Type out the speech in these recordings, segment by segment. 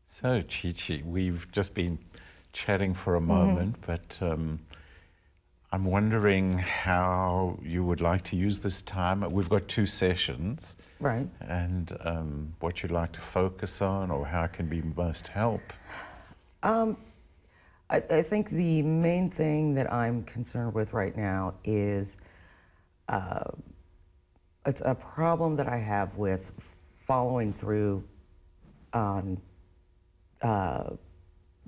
So, Chi-Chi, we've just been chatting for a moment, but I'm wondering how you would like to use this time. We've got 2 sessions. Right. And what you'd like to focus on, or how it can be most help. I think the main thing that I'm concerned with right now is it's a problem that I have with following through on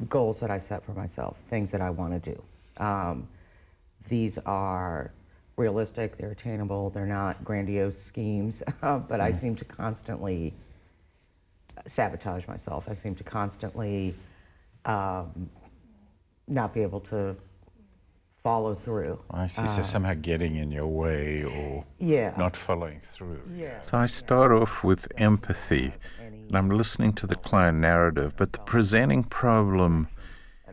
goals that I set for myself, things that I want to do. These are realistic, they're attainable, they're not grandiose schemes, but I seem to constantly sabotage myself. I seem to constantly not be able to follow through. I see, so somehow getting in your way or Yeah. not following through. Yeah. So I start off with empathy, and I'm listening to the client narrative, but the presenting problem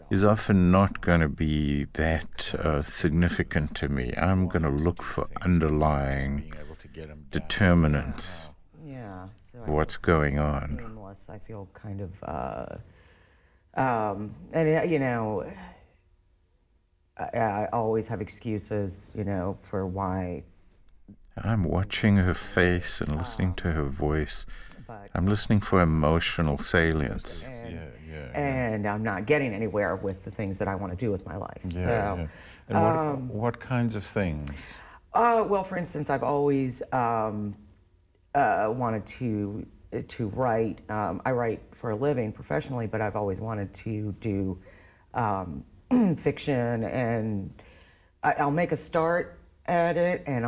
is often not going to be that significant to me. I'm going to look for underlying determinants Yeah. So of what's going on. aimless. I feel kind of, and you know, I always have excuses, you know, for why. I'm watching her face and listening to her voice. I'm listening for emotional salience. And I'm not getting anywhere with the things that I want to do with my life. And what kinds of things? Well, for instance, I've always wanted to write. I write for a living professionally, but I've always wanted to do fiction, and I'll make a start at it, and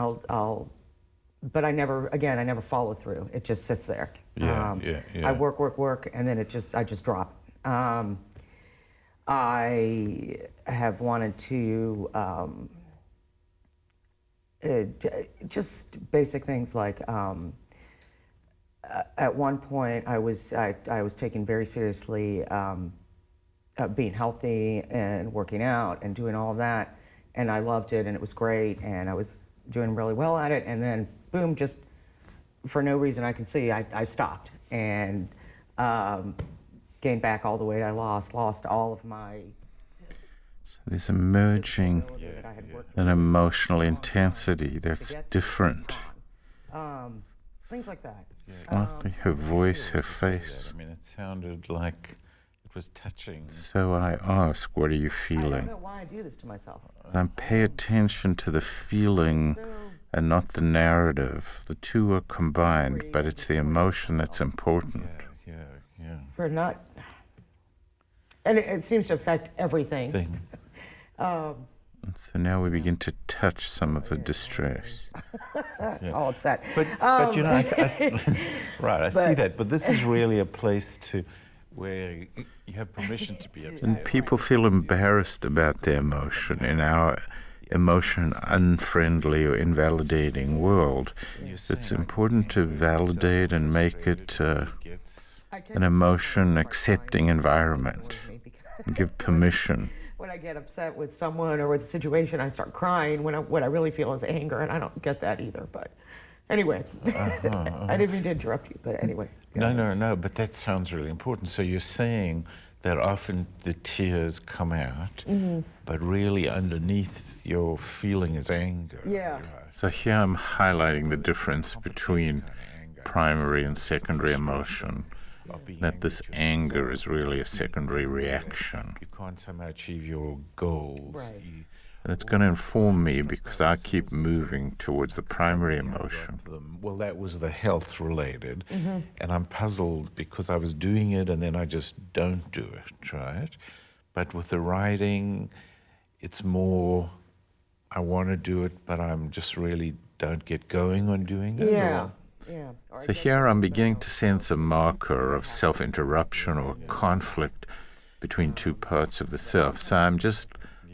but I never follow through. It just sits there. I work, and then I just drop it. I have wanted to just basic things like at one point I was taking very seriously being healthy and working out and doing all of that, and I loved it and it was great and I was doing really well at it, and then boom, just for no reason I can see, I stopped and gained back all the weight I lost all of my. There's emerging an emotional intensity that's different. Things like that. Slightly, her voice, her face. I mean, it sounded like it was touching. So I ask, what are you I feeling? don't know why I do this to myself. I pay attention to the feeling and not the narrative. The two are combined, but it's the emotion that's important. For not, and it seems to affect everything. And so now we begin to touch some of the distress. All upset. But you know, right, I see that. But this is really a place where you have permission to be upset. And people feel embarrassed about their emotion in our emotion unfriendly or invalidating world. It's important to validate and make it an emotion accepting environment and give permission. When I get upset with someone or with a situation, I start crying when what I really feel is anger, and I don't get that either. But anyway, I didn't mean to interrupt you, but anyway. No, but that sounds really important. So you're saying that often the tears come out, but really underneath your feeling is anger. Yeah. So here I'm highlighting the difference between primary and secondary emotion, that this anger is really a secondary reaction. You can't somehow achieve your goals. Right. And it's going to inform me because I keep moving towards the primary emotion. Well, that was the health related, and I'm puzzled because I was doing it and then I just don't do it, right? But with the writing, it's more, I want to do it, but I'm just really don't get going on doing it. Yeah. So here I'm beginning to sense a marker of self-interruption or conflict between two parts of the self. So I'm just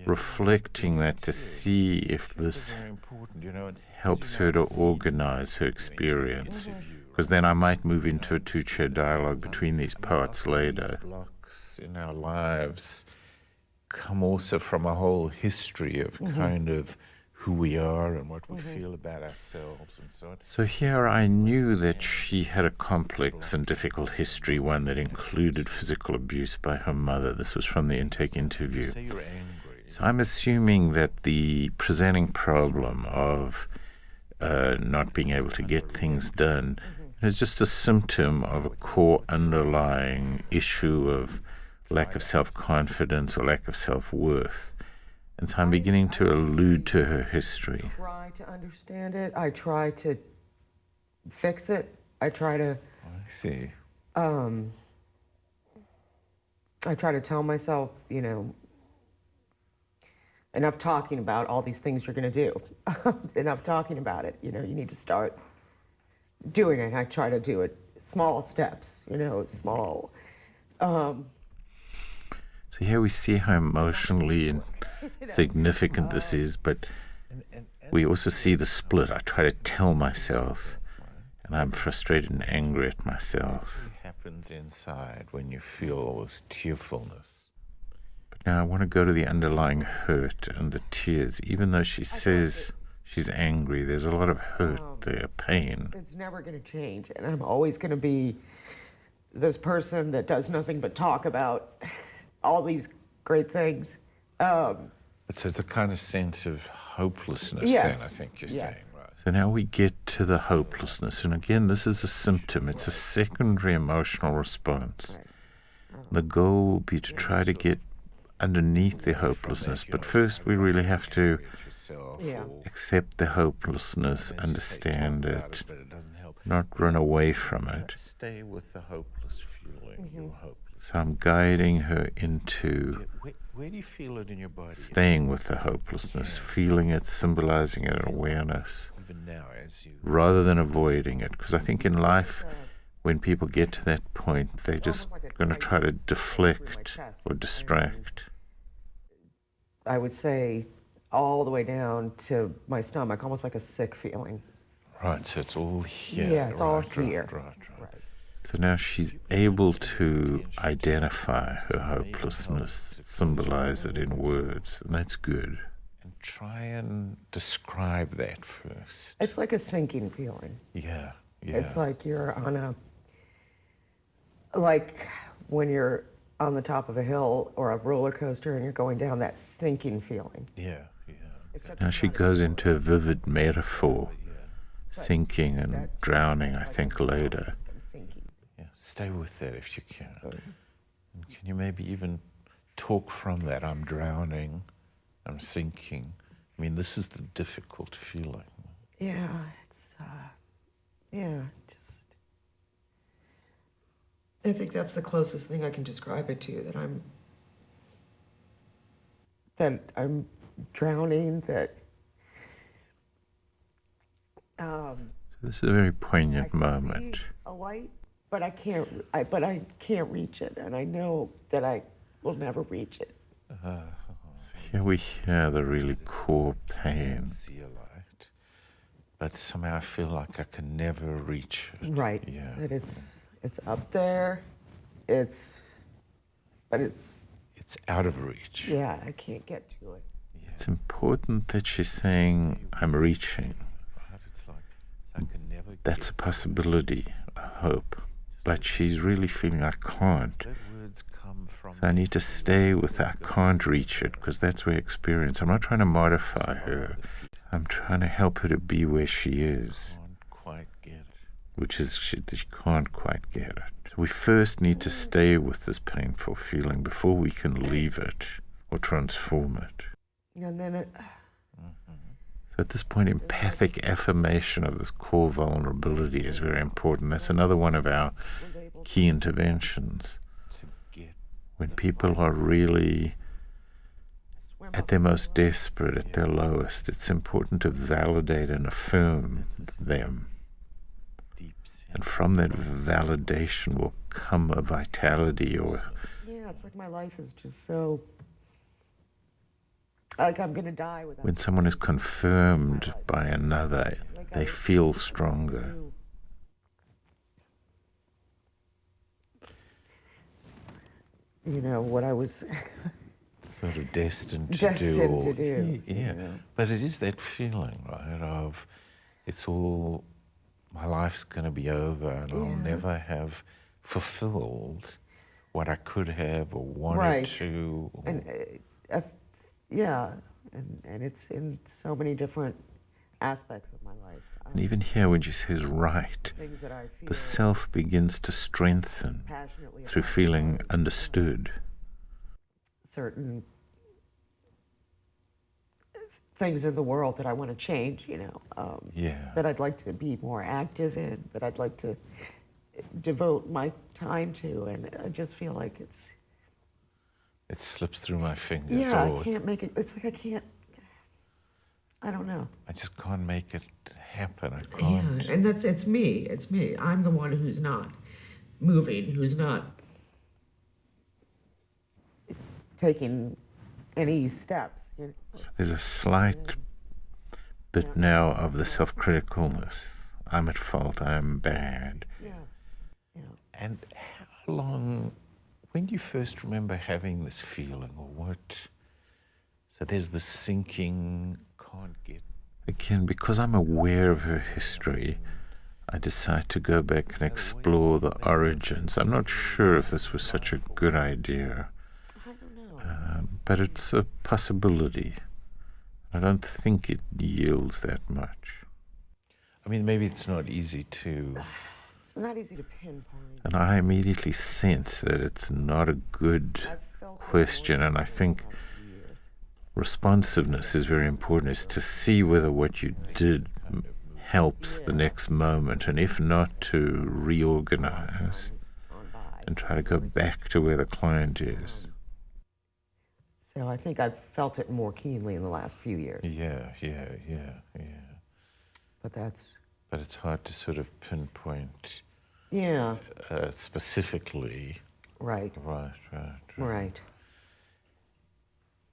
reflecting that to see if this helps her to organize her experience. Because then I might move into a two-chair dialogue between these parts later. Blocks in our lives come also from a whole history of kind of who we are and what we feel about ourselves and so on. So here I knew that she had a complex and difficult history, one that included physical abuse by her mother. This was from the intake interview. Say you're angry. So I'm assuming that the presenting problem of not being able to get things done is just a symptom of a core underlying issue of lack of self-confidence or lack of self-worth. And so I'm beginning to allude to her history. I try to understand it. I try to fix it. I try to I see. I try to tell myself, enough talking about all these things you're going to do. Enough talking about it. You need to start doing it. I try to do it small steps, small. So here we see how emotionally significant this is, but we also see the split. I try to tell myself, and I'm frustrated and angry at myself. What happens inside when you feel all this tearfulness? But now I want to go to the underlying hurt and the tears. Even though she says she's angry, there's a lot of hurt there, pain. It's never going to change, and I'm always going to be this person that does nothing but talk about all these great things. So it's a kind of sense of hopelessness Yes. then, I think you're Yes. saying, right? So now we get to the hopelessness. And again, this is a symptom. It's a secondary emotional response. The goal will be to try to get underneath the hopelessness. But first, we really have to Yeah. accept the hopelessness, understand it, But it doesn't help. not run away from it. Stay with the hopeless feeling. You're hopeless. So I'm guiding her into Where do you feel it in your body? staying with the hopelessness, feeling it, symbolizing it, awareness, Even now, as you rather than avoiding it. Because I think in life, when people get to that point, they're just going to try to deflect or distract. I would say all the way down to my stomach, almost like a sick feeling. right, so it's all here. Yeah, it's all right, here. Right. So now she's able to identify her hopelessness, symbolize it in words, and that's good. And try and describe that first. It's like a sinking feeling. Yeah. It's like you're on like when you're on the top of a hill or a roller coaster and you're going down, that sinking feeling. Yeah. Except Now you're she not goes into a vivid metaphor, sinking and drowning, I think, later. sinking. Yeah. Stay with that if you can. And can you maybe even talk from that? I'm drowning. I'm sinking. I mean, this is the difficult feeling. Yeah, it's just. I think that's the closest thing I can describe it to. That I'm drowning. That. This is a very I poignant can moment. see a light, but I can't. But I can't reach it, and I know that I will never reach it. Here we hear the really core pain. See a light, but somehow I feel like I can never reach it. Right. Yeah. That it's up there. It's out of reach. yeah. I can't get to it. It's important that she's saying, I'm reaching. Right? It's like I can never. That's a possibility, a hope. But she's really feeling, I can't. That words come from. So I need to stay with I can't reach it, because that's her experience. I'm not trying to modify her. I'm trying to help her to be where she is, Can't quite get it. which is she can't quite get it. So we first need to stay with this painful feeling before we can leave it or transform it. And then it. So at this point, empathic affirmation of this core vulnerability is very important. That's another one of our key interventions. To get When people are really at their most desperate, at their lowest, it's important to validate and affirm them. deep sense. And from that validation will come a vitality or Yeah, it's like my life is just so. Like I'm gonna die without. when someone is confirmed by another, they feel stronger. You know what I was. sort of destined to Destined do. to do, Yeah. yeah. But it is that feeling, right, of it's all, my life's going to be over and I'll Yeah. never have fulfilled what I could have or wanted Right. to. Or, And yeah, and it's in so many different aspects of my life. And even here, when she says right, Things that I feel the self begins to strengthen passionately through about, feeling understood. certain things in the world that I want to change, Yeah. that I'd like to be more active in, that I'd like to devote my time to, and I just feel like It slips through my fingers. yeah, or I can't make it. It's like I don't know. I just can't make it happen. I Yeah, can't. and it's me. It's me. I'm the one who's not moving, who's not taking any steps. There's a slight bit now of the self-criticalness. I'm at fault, I'm bad. Yeah, yeah. And how long, when do you first remember having this feeling, or what? So there's the sinking, can't get. Again, because I'm aware of her history, I decide to go back and explore the origins. I'm not sure if this was such a good idea, I don't know. but it's a possibility. I don't think it yields that much. I mean, maybe it's not easy to. It's not easy to pinpoint. And I immediately sense that it's not a good I've felt it question, more and I than think the last few years. responsiveness is very important, is to see whether what you did helps the next moment, and if not, to reorganize Gone by. and try to go back to where the client is. So I think I've felt it more keenly in the last few years. Yeah. But that's But it's hard to sort of pinpoint yeah, specifically. right, Right.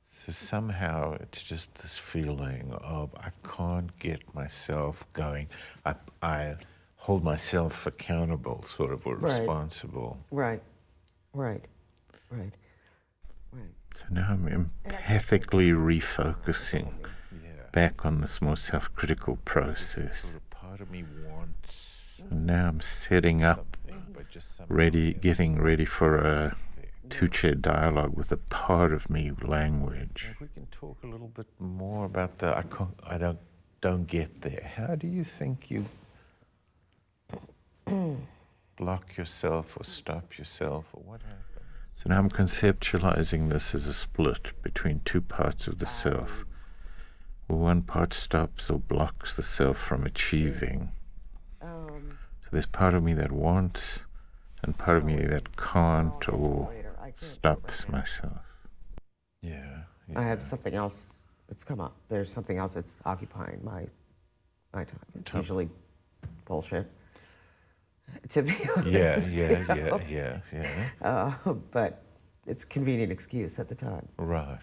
So somehow it's just this feeling of I can't get myself going. I hold myself accountable, sort of, or Right. responsible. right. So now I'm empathically refocusing Yeah. back on this more self-critical process. Sort of part of me wants And now I'm setting up, something, but just somehow getting ready for a two-chair dialogue with a part of me language. If we can talk a little bit more about the I don't get there. How do you think you block yourself or stop yourself, or what happens? So now I'm conceptualizing this as a split between two parts of the self, where one part stops or blocks the self from achieving. So there's part of me that wants, and part of me that can't or stops myself. Yeah. I have something else that's come up. There's something else that's occupying my time. It's usually bullshit, to be Yeah, honest. yeah. But it's a convenient excuse at the time. Right.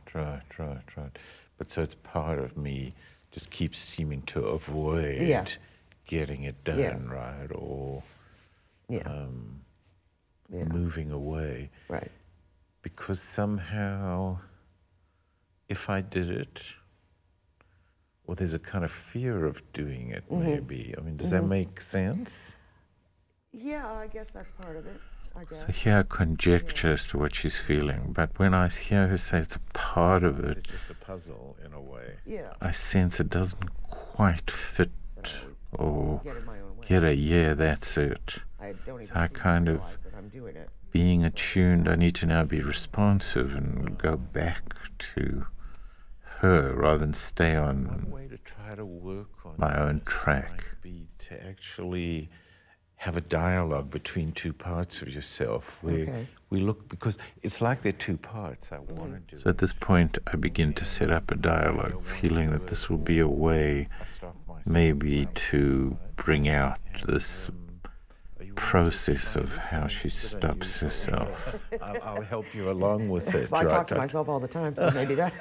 But so it's part of me just keeps seeming to avoid Yeah. getting it done, Yeah. right? Or Yeah. Yeah. moving away. Right. Because somehow, if I did it, or there's a kind of fear of doing it, maybe. I mean, does that make sense? Yeah, I guess that's part of it. I guess. So here I conjecture as to what she's feeling, but when I hear her say it's a part of it, It's just a puzzle in a way. Yeah. I sense it doesn't quite fit or Get in my own way. get a yeah, that's it. I don't even I seem to kind of- realize that I'm doing it. Being attuned, I need to now be responsive and go back to her rather than stay One on way to try to work on my own this track. might be to actually have a dialogue between two parts of yourself where Okay. we look, because it's like they're two parts. I want to do So at this point, I begin to set up a dialogue, feeling that this will be a way I stop myself. maybe to bring out this Are you process of how she stops herself. I'll help you along with it. I right? talk to myself all the time, so maybe that.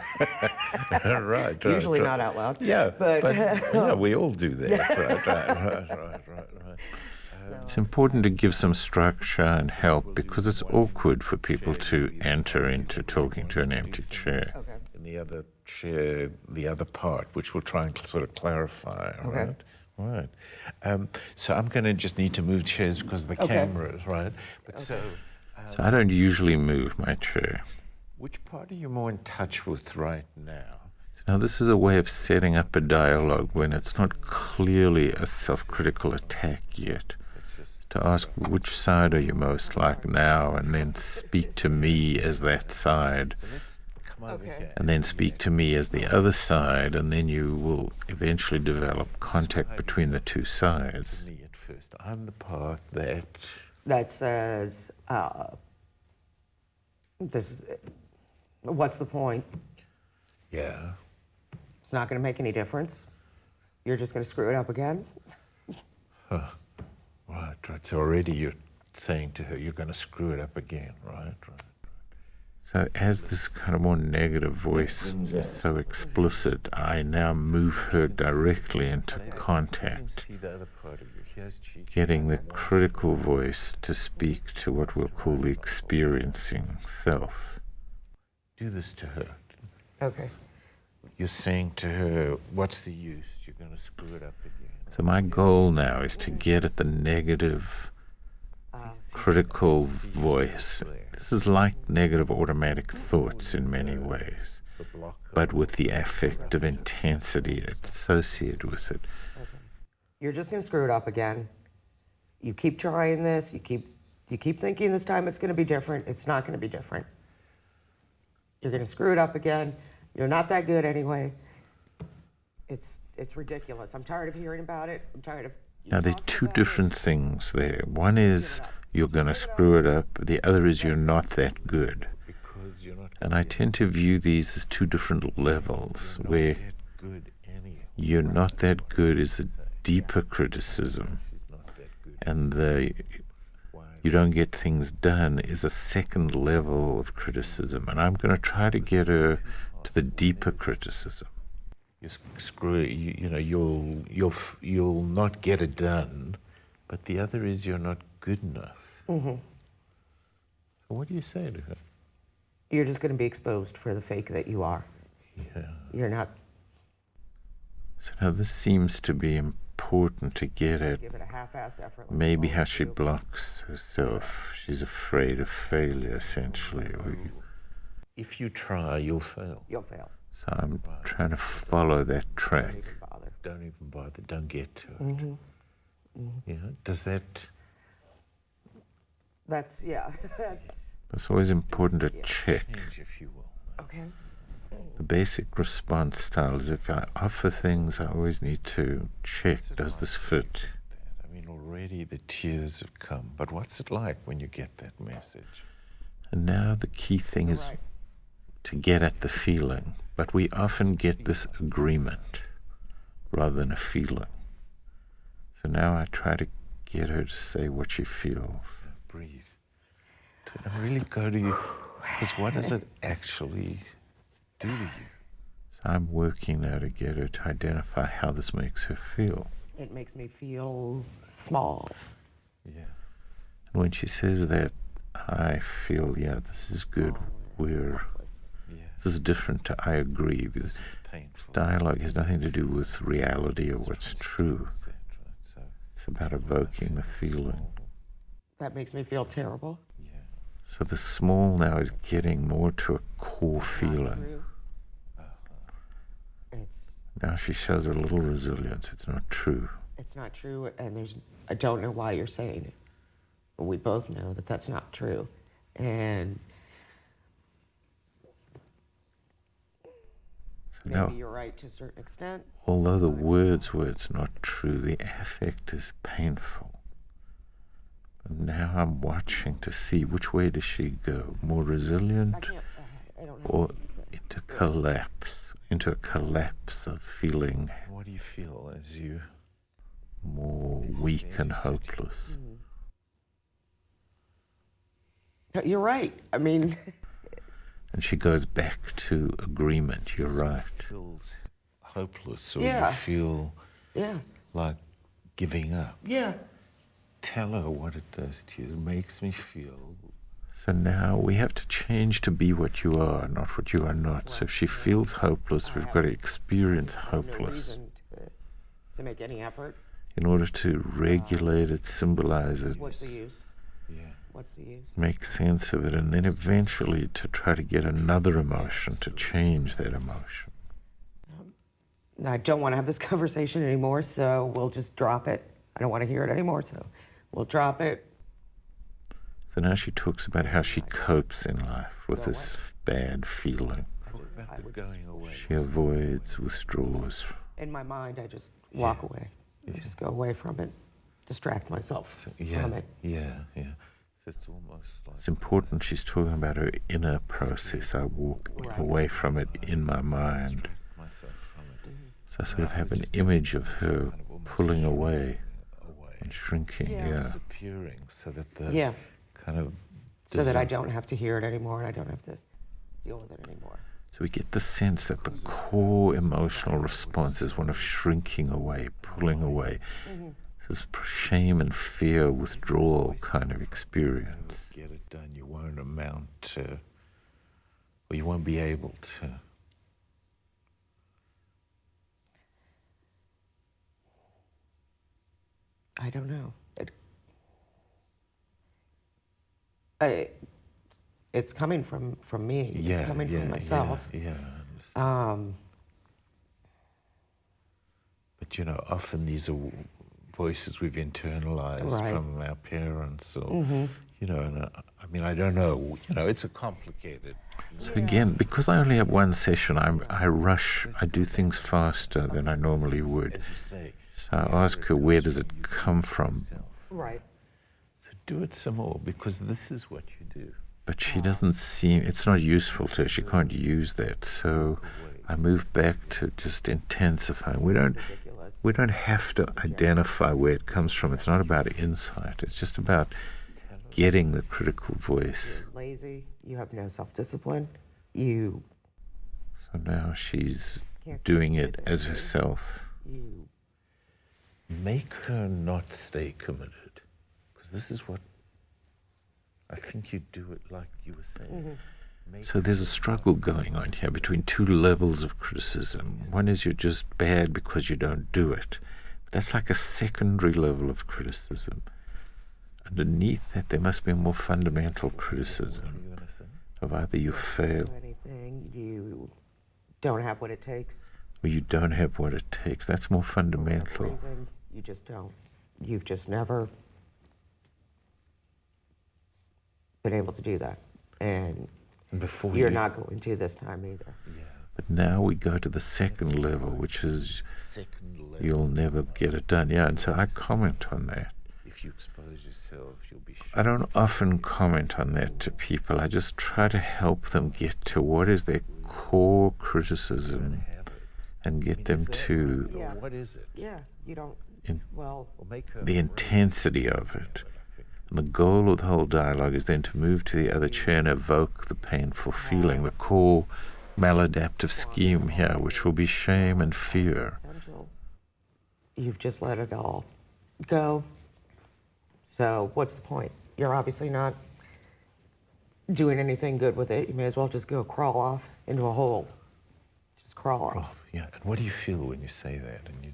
right. Usually not out loud. Yeah, But- yeah, we all do that. Right. It's important to give some structure and help because it's awkward for people to enter into talking to an empty chair. Okay. In the other chair, the other part, which we'll try and sort of clarify, all Okay. right? All right. So I'm going to just need to move chairs because of the Okay. cameras, right? But so, So I don't usually move my chair. which part are you more in touch with right now? Now, this is a way of setting up a dialogue when it's not clearly a self-critical attack yet. To ask which side are you most like now, and then speak to me as that side, So let's come over Okay. here. and then speak to me as the other side, and then you will eventually develop contact between the two sides. Me at first. I'm the part that. That says, what's the point? Yeah. It's not going to make any difference. You're just going to screw it up again. Right. So already you're saying to her, you're going to screw it up again, right? So as this kind of more negative voice is so explicit, I now move her directly into contact, See the other part of you. Here's Chi. getting the critical voice to speak to what we'll call the experiencing self. Do this to her. Okay. You're saying to her, what's the use? You're going to screw it up again. So my goal now is to get at the negative, critical voice. This is like negative automatic thoughts in many ways, The block. but with the affective intensity associated with it. You're just going to screw it up again. You keep trying this. You keep thinking this time it's going to be different. It's not going to be different. You're going to screw it up again. You're not that good anyway. It's ridiculous. I'm tired of hearing about it. I'm tired of. you Now, there are talking two about different things there. One is you're going to screw it up. The other is you're not that good. Because you're not And I tend to view these as two different levels, where that good anyhow. you're not that good is a deeper criticism, She's not that good. and the you don't get things done is a second level of criticism. And I'm going to try to get her to the deeper criticism. You screw it. You'll not get it done. But the other is you're not good enough. Mm-hmm. So what do you say to her? You're just going to be exposed for the fake that you are. Yeah. You're not. So now this seems to be important to get at Give it a half-assed effort. like maybe you how always she do. blocks herself. She's afraid of failure, essentially. If you try, you'll fail. You'll fail. So I'm trying to follow that Don't track. even bother. Don't even bother. Don't get to it. Mm-hmm. Yeah. Does that? That's that's It's always important to check. Change, if you will. okay. The basic response style is if I offer things, I always need to check, does this fit? I mean, already the tears have come. But what's it like when you get that message? And now the key thing is Right. to get at the feeling. But we often get this agreement rather than a feeling. So now I try to get her to say what she feels. Breathe. And really go to you. Because what does it actually do to you? So I'm working now to get her to identify how this makes her feel. It makes me feel small. Yeah. And when she says that, I feel, yeah, this is good. Yeah. This is different to I agree. This Painful. dialogue has nothing to do with reality or what's true. That's right. So, It's about evoking the feeling. That makes me feel terrible. yeah. So the small now is getting more to a core feeling. True. It's Now she shows a little resilience. It's not true. it's not true, and I don't know why you're saying it. But we both know that that's not true, and So maybe now, you're right to a certain extent. although the words were it's not true, the affect is painful. And now I'm watching to see which way does she go, more I resilient can't. I don't know. or how to use it. into a collapse of feeling What do you feel as you? more weak and hopeless. You're right. I mean, And she goes back to agreement. You're right. Feels hopeless, or Yeah. you feel yeah, like giving up. yeah. tell her what it does to you. It makes me feel. So now we have to change to be what you are, not what you are not. So if she feels hopeless, we've got to experience No hopeless. reason to make any effort. In order to regulate it, symbolize it, What's the use? Yeah. What's the use? make sense of it, and then eventually to try to get another emotion to change that emotion. I don't want to have this conversation anymore, so we'll just drop it. I don't want to hear it anymore, so we'll drop it. So now she talks about how she copes in life with this bad feeling. What about the going away? She avoids, withdraws. In my mind, I just walk away. I just go away from it, distract myself So, from it. yeah. So it's almost like It's important she's talking about her inner process. I walk away from it in my mind. distract myself from it. So I sort of have an image of her pulling away Away. and shrinking. Yeah. Yeah. Disappearing, so that the Yeah, kind of so that I don't have to hear it anymore and I don't have to deal with it anymore. So we get the sense that the core emotional response is one of shrinking away, pulling away. This shame and fear, withdrawal kind of experience. get it done. You won't amount to, or you won't be able to. I don't know. It's coming from me. Yeah, It's coming yeah, from myself. Yeah, I understand. But often these are voices we've internalized Right. from our parents, or and I mean, I don't know. It's a complicated. So again, because I only have one session, I rush, I do things faster than I normally would. As you say, So I ask her, where does it come from? Right. so do it some more, because this is what you do. But she doesn't seem, it's not useful to her. She can't use that. So I move back to just intensifying. We don't have to identify where it comes from. It's not about insight. It's just about getting the critical voice. You're lazy. You have no self-discipline. You So now she's Can't doing see it it. as herself. you Make her not stay committed, because this is what I think you do it like you were saying. Make So there's a struggle going on here between two levels of criticism. One is you're just bad because you don't do it. That's like a secondary level of criticism. Underneath that, there must be a more fundamental criticism you gonna say? of either you fail do anything. You don't have what it takes. or you don't have what it takes. That's more For whatever fundamental. reason, you just don't. You've just never been able to do that, and And before you're you, not going to this time either. Yeah. But now we go to the second level, which is Second level. you'll never get it done. Yeah, and so I comment on that. If you expose yourself, you'll be. I don't often comment on that to people. I just try to help them get to what is their core criticism and get them to Yeah. What is it? Yeah, you don't. In- Well, Or make her the intensity of it. And the goal of the whole dialogue is then to move to the other chair and evoke the painful feeling, the core maladaptive scheme here, which will be shame and fear. potential. You've just let it all go. So what's the point? You're obviously not doing anything good with it. You may as well just go crawl off into a hole. Just crawl off. Yeah. And what do you feel when you say that? And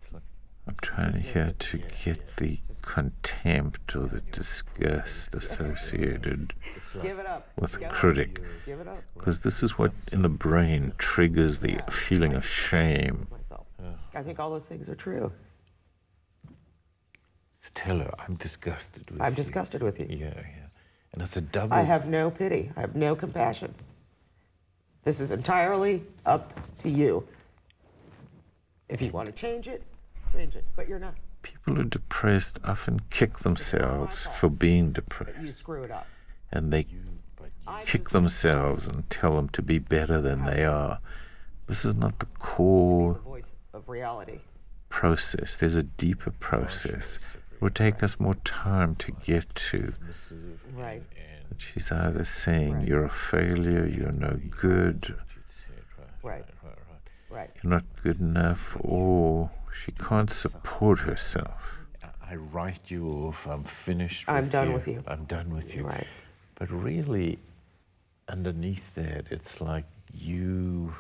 it's like, I'm trying here to get the contempt or the disgust associated it's like Give it up. with a Give it up. critic. Give it up. Because this is what in the brain triggers the feeling of shame. Myself. I think all those things are true. so tell her, I'm disgusted with I'm you. disgusted with you. Yeah. And it's a double. I have no pity. I have no compassion. This is entirely up to you. If you want to change it, change it. But you're not. People who are depressed often kick themselves for being You depressed. screw it up. And they I kick just- themselves and tell them to be better than they are. This is not the the core voice of reality. process. There's a deeper process. It would take us more time to get to. Dismissive Right. and But she's either saying Right. you're a failure, you're no good, you'd say it right. Right. Right. you're not good enough, or she can't support herself. I write you off, I'm finished with I'm you. done with you. I'm done with you. Right. But really, underneath that, it's like you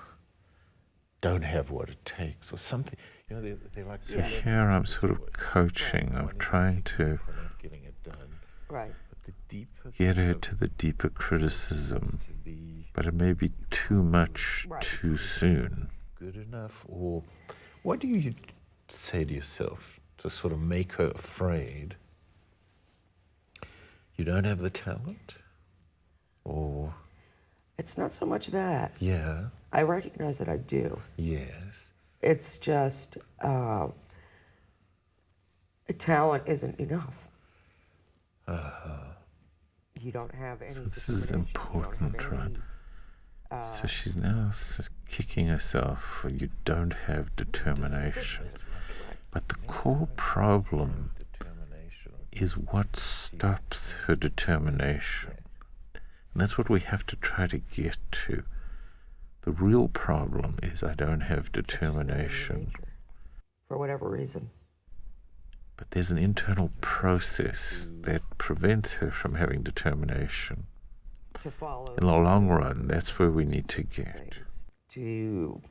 don't have what it takes or something. You know, they're like... So here I'm sort of coaching. I'm trying to for not getting it done. Right. But the deeper... get her to the deeper criticism, to be but it may be too much Right. too soon. good enough, or what do you say to yourself to sort of make her afraid you don't have the talent? Or, It's not so much that. yeah, I recognize that I do. yes, It's just talent isn't enough. You don't have any. This is determination. You don't have important, right? any, So she's now kicking herself for you don't have determination. But the core problem determination. is what stops her determination. And that's what we have to try to get to. The real problem is I don't have determination. For whatever reason. But there's an internal process that prevents her from having determination. To follow. In the long run, that's where we need to get. things, to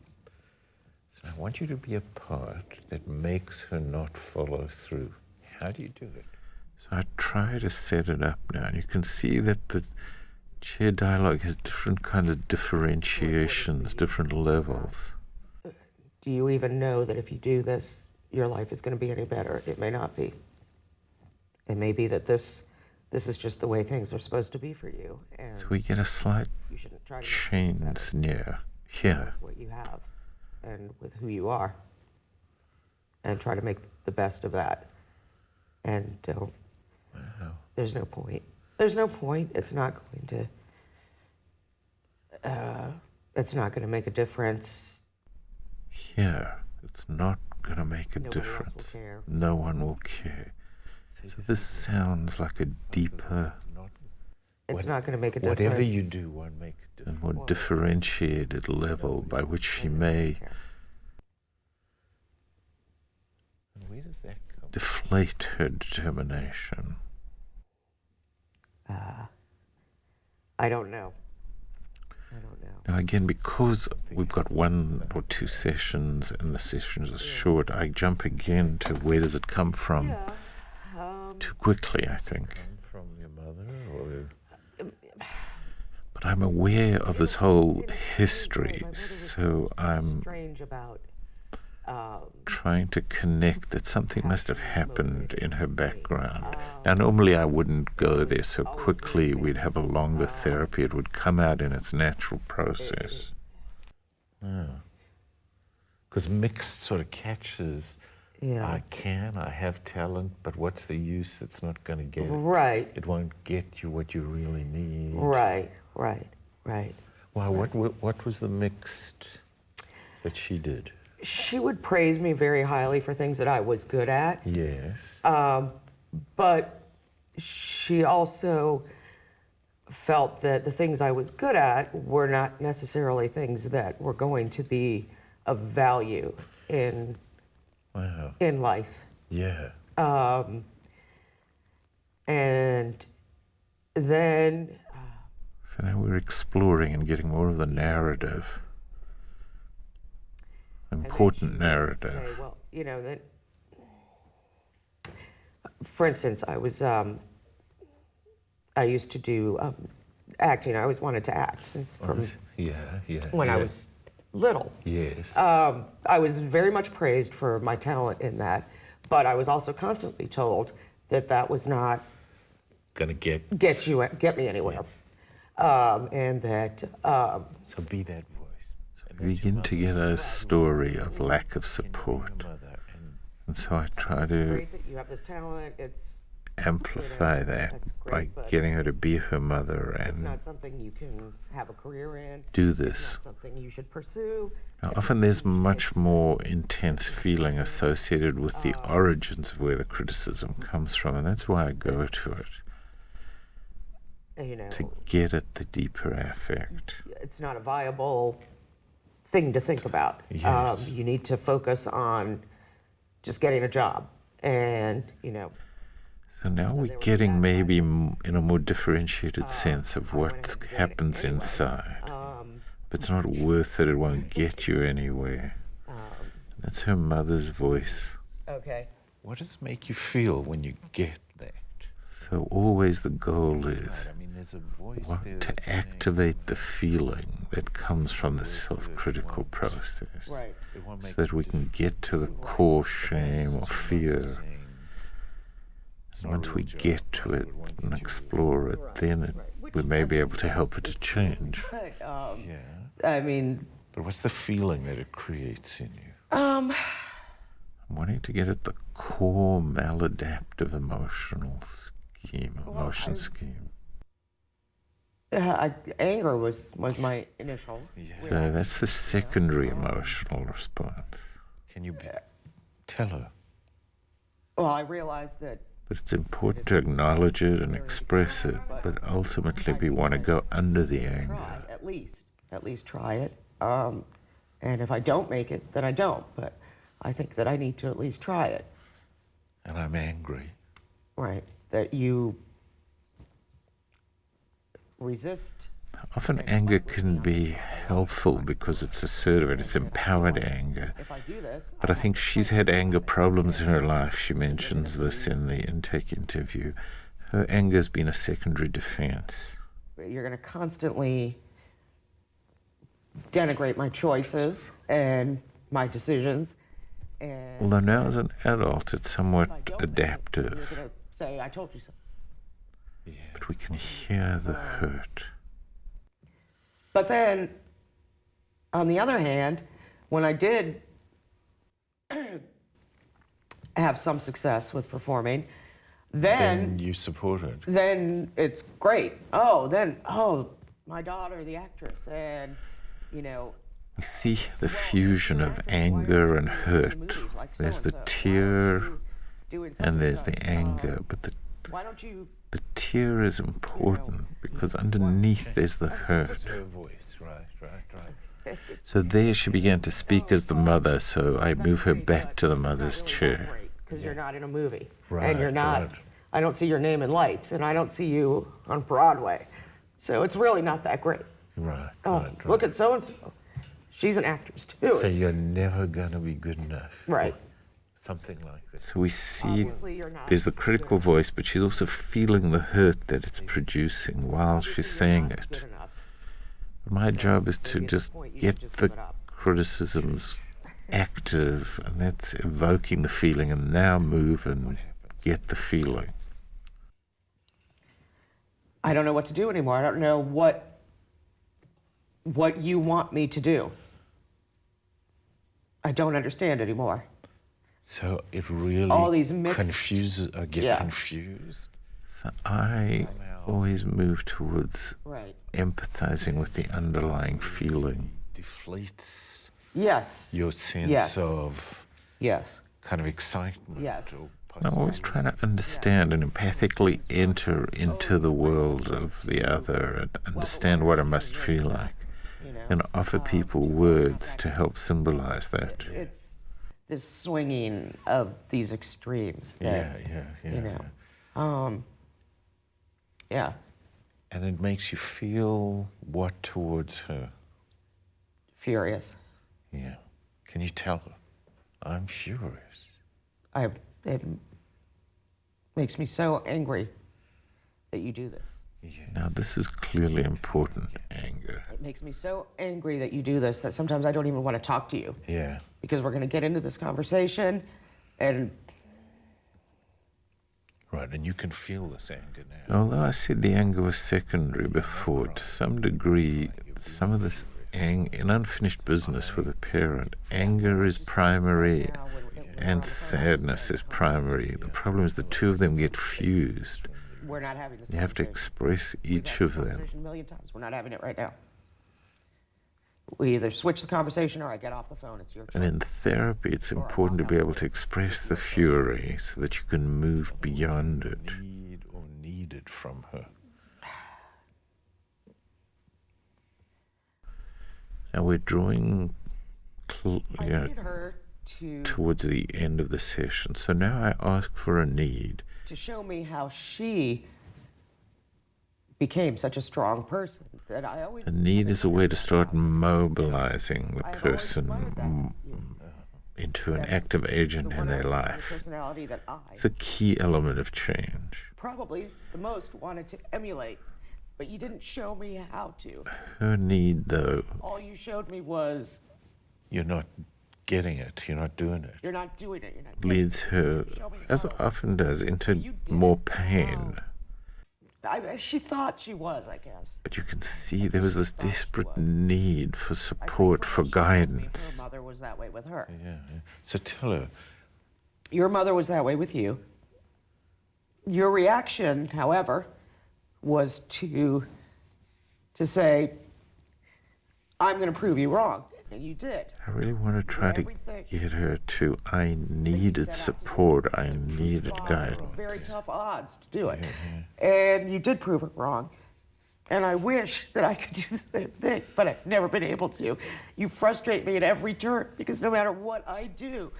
So I want you to be a part that makes her not follow through. How do you do it? So I try to set it up now. And you can see that the chair dialogue has different kinds of differentiations, different levels. do you even know that if you do this, your life is going to be any better? It may not be. It may be that this is just the way things are supposed to be for you, and So we get a slight you shouldn't try to make change near here. what you have and with who you are, and try to make the best of that. And don't. There's no point. There's no point. It's not going to. It's not going to make a difference. Here, it's not going to make a Nobody else will difference. care. No one will care. So this sounds like a deeper It's not going to make a difference. Whatever you do won't make a and difference. more differentiated level by which she may And where does that come deflate her determination. I don't know. I don't know. Now again, because we've got 1 or 2 sessions and the sessions are short, I jump again to where does it come from too quickly, I think. come from your mother, or But I'm aware of this whole My history, mother was so I'm strange about. trying to connect that something must have happened in her background. Now, normally I wouldn't go there so quickly. We'd have a longer therapy. It would come out in its natural process. because mixed sort of catches. Yeah. I have talent, but what's the use? It's not going to get it. Right. It won't get you what you really need. Right. Wow, what was the mixed that she did? She would praise me very highly for things that I was good at, Yes. but she also felt that the things I was good at were not necessarily things that were going to be of value in Wow. life. Yeah. And then So now we're exploring and getting more of the narrative, and then important she would narrative. say, well, you know, that, for instance, I used to do acting. I always wanted to act since from Yeah. when I yeah. was little. Yes. I was very much praised for my talent in that, but I was also constantly told that that was not Gonna get. get me anywhere, and that So be that voice. And We that's your begin to get a story of lack of support. mother, and And so I try it's to great that you have this talent. It's amplify that that's by great, but getting her to be her mother it's and not something you can have a career in. do It's this. not something you should pursue. Now, often there's much more intense feeling associated with the origins of where the criticism comes from, and that's why I go to it, You know, to get at the deeper affect. it's not a viable thing to think about. Yes. You need to focus on just getting a job And, So now we're getting maybe in a more differentiated sense of what happens inside. If it's not worth it, it won't get you anywhere. That's her mother's voice. okay. What does it make you feel when you get that? So always the goal is I mean, there's a voice there to that's saying activate the feeling that comes from the self-critical process. Right. it won't make So that we can get to the core shame or fear. saying, And once we get to it and explore it, then we may be able to help it to change. But, yeah. I mean, But what's the feeling that it creates in you? I'm wanting to get at the core maladaptive emotion scheme. anger was my initial. So that's the secondary emotional response. Can you tell her? Well, I realized that But it's important to acknowledge it and express it, but ultimately we want to go under the anger. try, at least try it. And if I don't make it, then I don't. But I think that I need to at least try it. And I'm angry. Right. That you resist. Often anger can be helpful because it's assertive and it's empowered anger. If I do this, But I think she's had anger problems in her life. She mentions this in the intake interview. Her anger's been a secondary defense. you're going to constantly denigrate my choices and my decisions. And Although now as an adult, it's somewhat if I don't make it, adaptive. you're going to say, I told you so. But we can hear the hurt. But then, on the other hand, when I did have some success with performing, Then you support it. then it's great. My daughter, the actress, and We see the fusion of anger and hurt. There's the tear and there's the anger, but why don't you? the tear is important because underneath there's the hurt. Her voice, right. So there she began to speak as the mother, so I move her back to the mother's chair. Because you're not in a movie, Right, and you're not. right. I don't see your name in lights, and I don't see you on Broadway, so it's really not that great. Right, Oh, right. look at so and so. She's an actress too. So you're never going to be good enough. Right. Something like this. So we see Obviously, you're not. there's the critical voice, but she's also feeling the hurt that it's producing while she's saying Good it. enough. My job is to just get the criticisms active, and that's evoking the feeling, and now move and get the feeling. I don't know what to do anymore. I don't know what you want me to do. I don't understand anymore. So it really all these mixed- confuses. I get Yeah. confused. So I always move towards Right. empathizing with the underlying feeling. Deflates Yes. your sense Yes. of Yes. kind of excitement. Yes. Or I'm always trying to understand and empathically enter into the world of the other and understand what it must feel like, and offer people words to help symbolize that. It's this swinging of these extremes. That, Yeah. Yeah. And it makes you feel what towards her? Furious. Yeah. Can you tell her? I'm furious. It makes me so angry that you do this. Now, this is clearly important anger. It makes me so angry that you do this that sometimes I don't even want to talk to you Yeah. because we're going to get into this conversation and Right. And you can feel this anger now. Although I said the anger was secondary before, to some degree, some of this in unfinished business with a parent, anger is primary and sadness is primary. The problem is the two of them get fused. we're not having this You have to conversation. express each of them. Conversation a million times. We're not having it right now. We either switch the conversation or I get off the phone. It's your choice. And in therapy, it's important to be able to express the fury so that you can move beyond it. Need it from her. Now we're drawing, I need her towards the end of the session. So now I ask for a need. to show me how she became such a strong person that I always. A need is a way to start mobilizing the I've always person admired that. into an That's active agent the in one their element of life. personality that I It's a key element of change. probably the most wanted to emulate, but you didn't show me how to. Her need, though, All you showed me was You're not getting it. You're not doing it. you're not doing it. You're not. Getting leads her, as it often does, into more pain. she thought she was, I guess. But you can see there was this desperate need for support, for guidance. Her mother was that way with her. Yeah. So tell her. Your mother was that way with you. Your reaction, however, was to say, I'm going to prove you wrong. And you did. I really want to try to get her to, I needed support, I needed Very guidance. tough odds to do it. And you did prove it wrong. And I wish that I could do the same thing, but I've never been able to. You frustrate me at every turn because no matter what I do,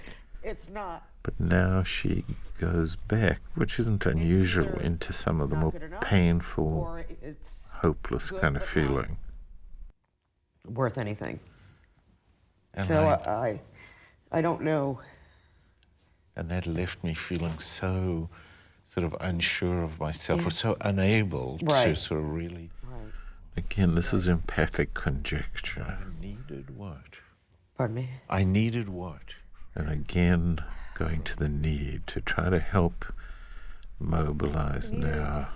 it's not. But now she goes back, which isn't unusual, either into some of the not more good enough, painful, or it's hopeless good kind of but not feeling. worth anything. And So I don't know. And that left me feeling so sort of unsure of myself, or so unable to Right. sort of really. Right. Again, this is empathic conjecture. I needed what? Pardon me? I needed what? And again, going to the need to try to help mobilize now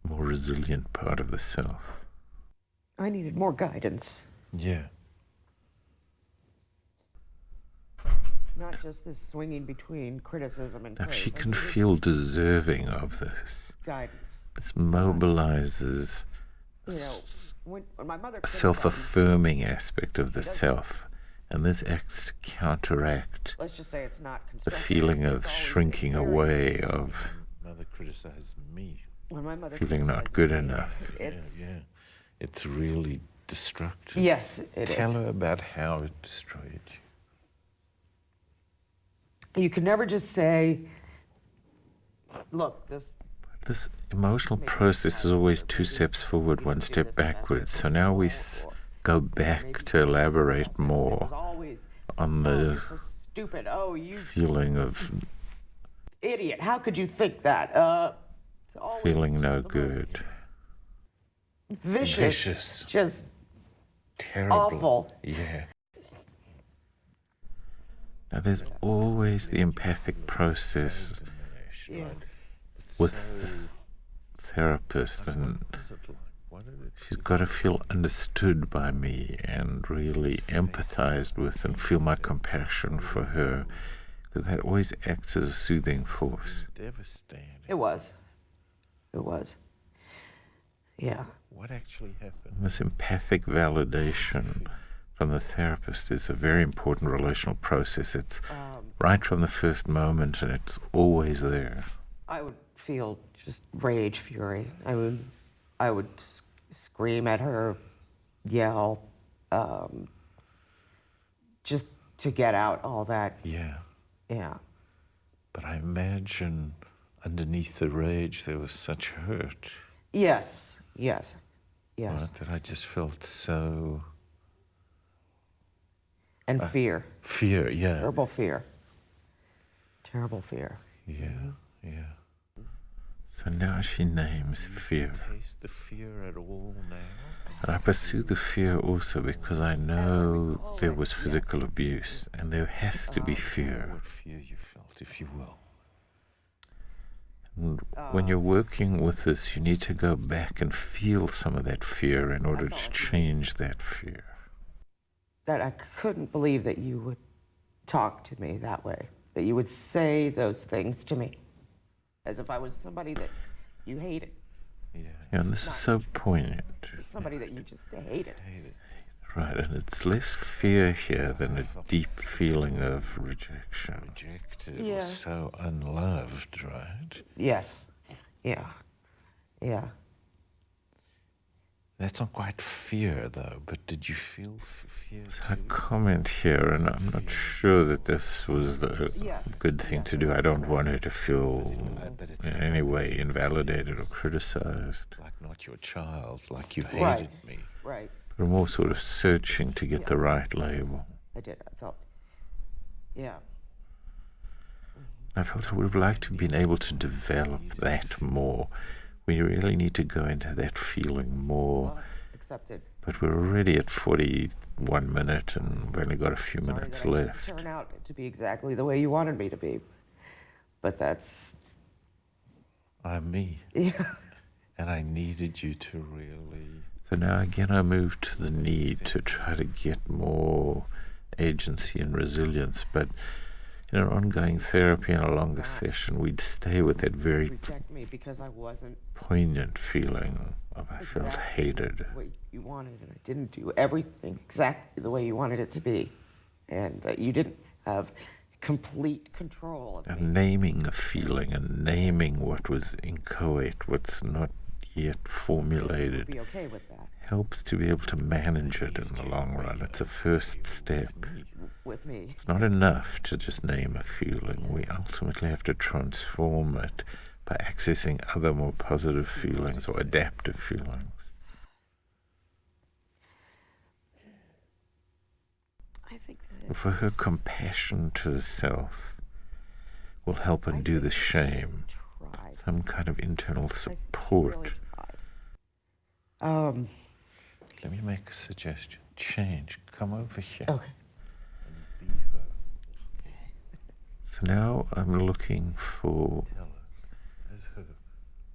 more resilient part of the self. I needed more guidance, Yeah. not just this swinging between criticism and Now, if praise. she I can needed feel deserving of this, guidance. this mobilizes You know, when my mother a criticized me, self-affirming aspect of the self, and this acts to counteract let's just say it's not the constructive. feeling It's of always shrinking very- away, of Mother criticized me. When my mother feeling not criticizes good me, enough. It's Yeah. It's really destructive. yes, it Tell is. her about how it destroyed you. You can never just say, "Look, This emotional process is always two steps forward, one step backward. So now we go back to elaborate was more always on oh, you're the so stupid. Oh, you feeling of idiot! How could you think that?" It's always feeling just no the most good. Vicious. Just Terrible. awful. Yeah. Now there's always the empathic process Yeah. with the therapist, and she's got to feel understood by me and really empathized with and feel my compassion for her, because that always acts as a soothing force. Devastating. It was. It was. Yeah. What actually happened? This empathic validation from the therapist is a very important relational process. It's right from the first moment, and it's always there. I would feel just rage, fury. I would scream at her, yell, just to get out all that. Yeah. Yeah. But I imagine underneath the rage there was such hurt, Yes. Yes. Yes. right, that I just felt so And fear. fear. Yeah. Terrible fear. Terrible fear. Yeah. Yeah. So now she names fear. Taste the fear at all now? And I pursue the fear also because I know there was physical abuse, and there has to be fear. What fear you felt, if you will. And when you're working with this, you need to go back and feel some of that fear in order to change that fear. That I couldn't believe that you would talk to me that way, that you would say those things to me, as if I was somebody that you hated, Yeah. And this is so poignant. somebody that you just hated. Right, and it's less fear here than a deep feeling of rejection. Rejected, Yeah. or so unloved, right? Yes. Yeah. Yeah. That's not quite fear, though, but did you feel fear? I comment here, and I'm not sure that this was the good thing to do. I don't want her to feel in any way invalidated or criticized. Like not your child, like you hated Right. me. Right. But more sort of searching to get the right label. I did. I felt. Yeah. I felt I would have liked to have been able to develop that more. We really need to go into that feeling more. Accepted. But we're already at 41 minutes and we've only got a few minutes Sorry that I left. didn't turn out to be exactly the way you wanted me to be, but that's I'm me, yeah. and I needed you to really. So now again I move to the need to try to get more agency and resilience. But in an ongoing therapy and a longer session, we'd stay with that very Reject me because I wasn't poignant feeling of I felt exactly hated. the way you wanted, and I didn't do everything exactly the way you wanted it to be, and that you didn't have complete control of And me. naming a feeling and naming what was inchoate, what's not yet formulated, Be okay with that helps to be able to manage it in the long run. It's a first step. with me. It's not enough to just name a feeling. We ultimately have to transform it by accessing other more positive feelings or adaptive feelings. I think that For her, compassion to the self will help undo the shame, tried. some kind of internal Really support. tried. Let me make a suggestion. Change. Come over here. Okay. And be her. So now I'm looking for, Tell her. As her.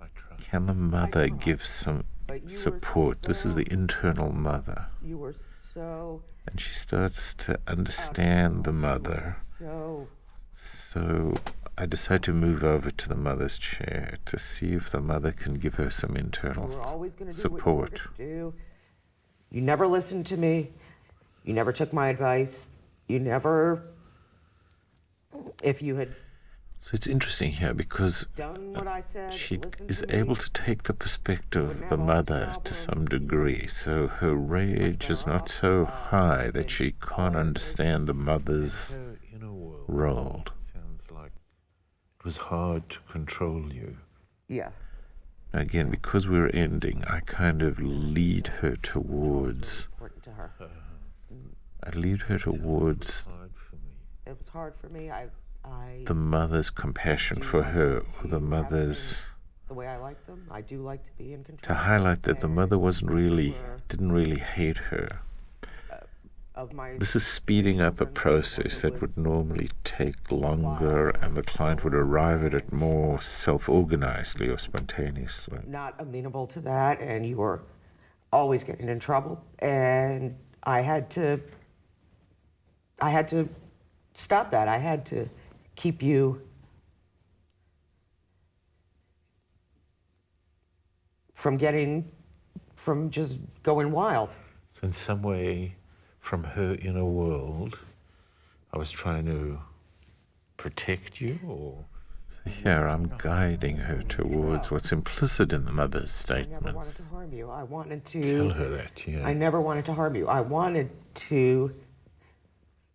I trust. can the mother give some But you were support? This is the internal mother. You were so. And she starts to understand the mother. So. So I decide to move over to the mother's chair to see if the mother can give her some You were internal always going to do support. what you wanted to do. You never listened to me. You never took my advice. You never. If you had So it's interesting here because done what I said, she listened is to me, able to take the perspective wouldn't of the have all these mother to problems. some degree. So her rage is not so high that she can't understand the mother's Her inner world role. sounds like it was hard to control you. Yeah. Again, because we're ending, I kind of lead her towards, Important to her. Hard for me. It was hard for me. I the mother's compassion for her, or the mother's, the way I like them. I do like to be in control. to highlight that the mother didn't really hate her. Of my. This is speeding up a process that would normally take longer and the client would arrive at it more self-organizedly or spontaneously. Not amenable to that, and you were always getting in trouble, and I had to stop that. I had to keep you from just going wild. So in some way, from her inner world, I was trying to protect you, or Here I'm guiding her towards what's implicit in the mother's I never statements. wanted to harm you. I wanted tell to. her that, yeah. I never wanted to harm you. I wanted to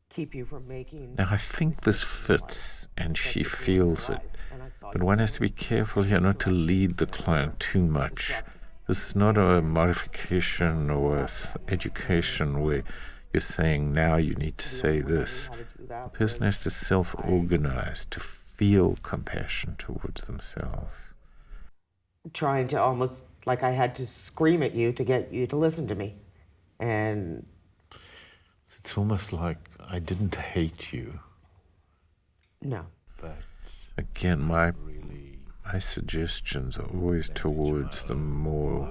keep you from making. Now I think this fits and she feels it, but one has to be careful here not to lead the client too much. This is not a modification or education where you're saying now you need to say this. The person has to self-organize to feel compassion towards themselves. Trying to almost like I had to scream at you to get you to listen to me, and It's almost like I didn't hate you, no. but Again, my really suggestions are always towards the more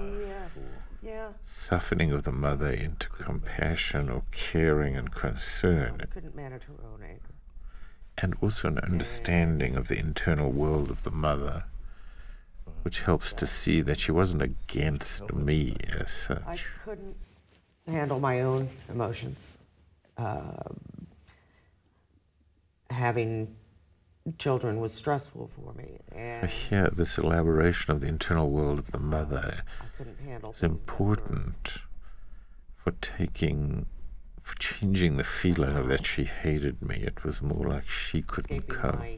Yeah. softening of the mother into compassion or caring and concern, Couldn't manage her own anger. and also an understanding of the internal world of the mother, which helps to see that she wasn't against me as I such. couldn't handle my own emotions. Having children was stressful for me, and Here, this elaboration of the internal world of the mother I couldn't handle is things that were- important for changing the feeling of that she hated me. It was more like she couldn't escaping cope. my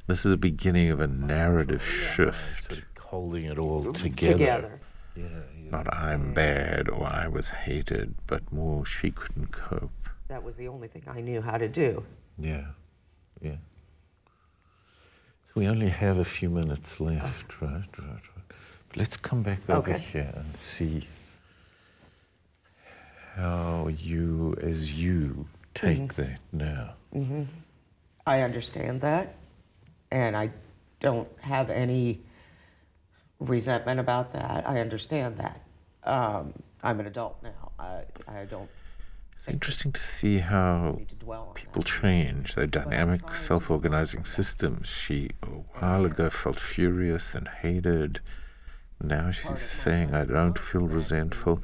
This is the beginning of a narrative shift. Sort of holding it all together. Yeah, yeah. Not I'm bad or I was hated, but more she couldn't cope. That was the only thing I knew how to do. Yeah, yeah. So we only have a few minutes left, right. But let's come back over Okay. here and see how you, as you, take that now. I understand that, and I don't have any resentment about that. I understand that. I'm an adult now. I don't It's interesting to see how need to dwell on people that. change. They're dynamic, self-organizing systems. She, a while ago, felt furious and hated. Now she's saying, I don't feel resentful.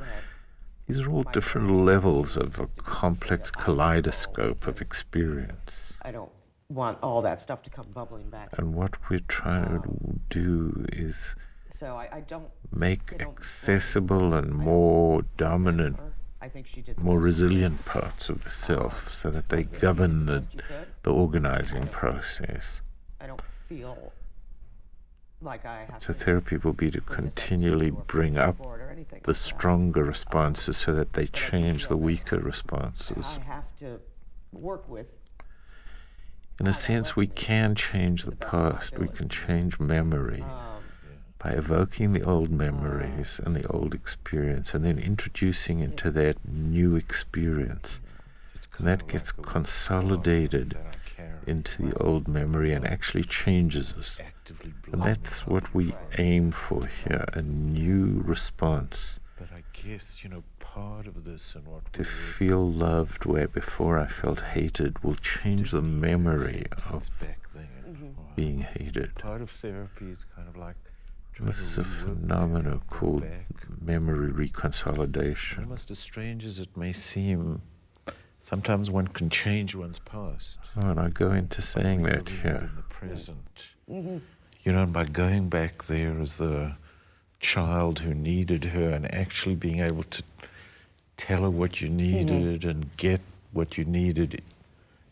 These are all different levels of a complex kaleidoscope of experience. I don't want all that stuff to come bubbling back. And what we're trying to do is So I don't make I don't- accessible and more dominant, resent her. I think she did the more best resilient parts of the self so that they govern the organizing process. I don't feel like I have So to therapy will be to continually bring up for it or anything the like that. stronger responses so that they change the weaker responses. I have to work with. In a sense, we can change the past. We can change memory by evoking the old memories and the old experience and then introducing into that new experience. And that gets consolidated into the old memory and actually changes us. And that's what we aim for here, a new response. But I guess, part of this and what To feel loved where before I felt hated will change the memory of back then. being hated. Part of therapy is kind of like trying This is a to rework phenomenon that, go called back. memory reconsolidation. Almost as strange as it may seem, sometimes one can change one's past. Oh, and I go into saying by that living it here. in the present. And by going back there as the child who needed her and actually being able to tell her what you needed and get what you needed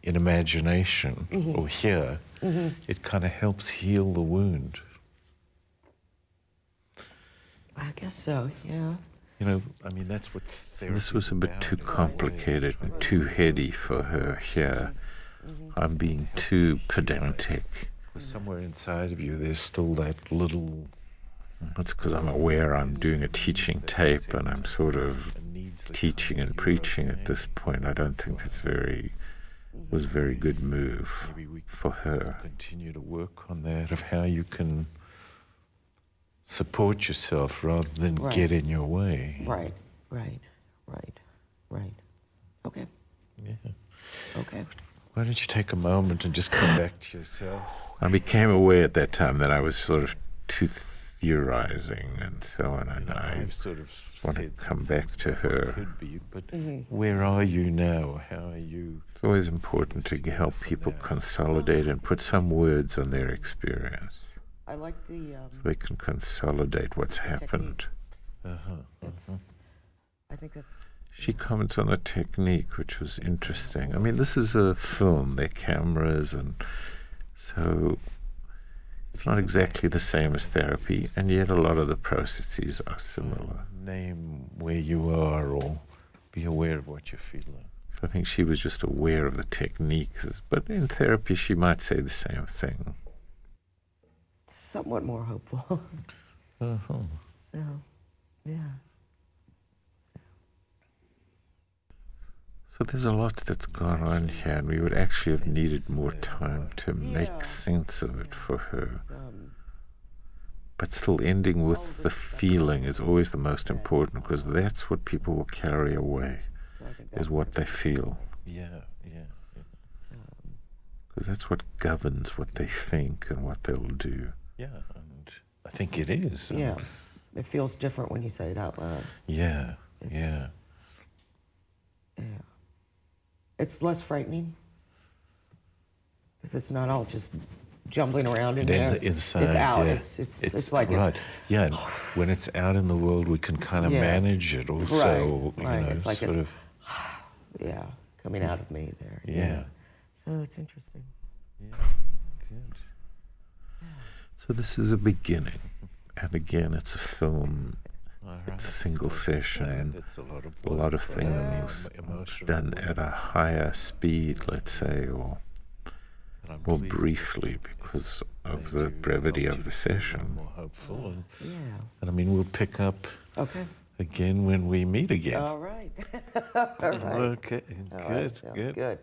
in imagination or here, it kind of helps heal the wound. I guess so, yeah. That's what therapy This was is a bit about too in a way, complicated is trying and to too heady for her here. I'm being too pedantic. Because somewhere inside of you, there's still that little. That's because I'm aware I'm doing a teaching tape and I'm sort of teaching and preaching at this point. I don't think that's was a very good move Maybe we for her. continue to work on that of how you can support yourself rather than Right. get in your way. Right. Okay. Yeah. Okay. Why don't you take a moment and just come back to yourself? I became aware at that time that I was sort of too theorizing and so on, and I I've sort of want to said some come back things to about what her. could be, but where are you now? How are you? It's always important to help people consolidate and put some words on their experience I like the, so they can consolidate what's happened. I think that's, She comments on the technique, which was interesting. I mean, this is a film, they're cameras, and so it's not exactly the same as therapy, and yet a lot of the processes are similar. Name where you are or be aware of what you're feeling. So I think she was just aware of the techniques, but in therapy she might say the same thing. somewhat more hopeful. So, yeah. So there's a lot that's gone on here, and we would actually have needed more time to Yeah. make sense of it for her. Um, But still ending with the feeling is always the most important, because that's what people will carry away, so I think is that what they feel. Yeah. Because that's what governs what they think and what they'll do. Yeah, and I think it is. and Yeah. It feels different when you say it out loud. Yeah, It's- yeah. Yeah. It's less frightening. Because it's not all just jumbling around in Then there. the inside, it's out. yeah. It's like right. Yeah, and when it's out in the world, we can kind of Yeah. manage it also. Right, You right. know, It's like sort it's- of. yeah, coming out of me there. Yeah. So it's interesting. Good. So this is a beginning. And again, it's a film. All It's a right. single session. It's a A lot of things emotional done at a higher speed, let's say, or more briefly because of the brevity of the session. More hopeful, Yeah. and I mean, we'll pick up Okay. again when we meet again. All right. All right. Okay, All right, good, sounds good. good.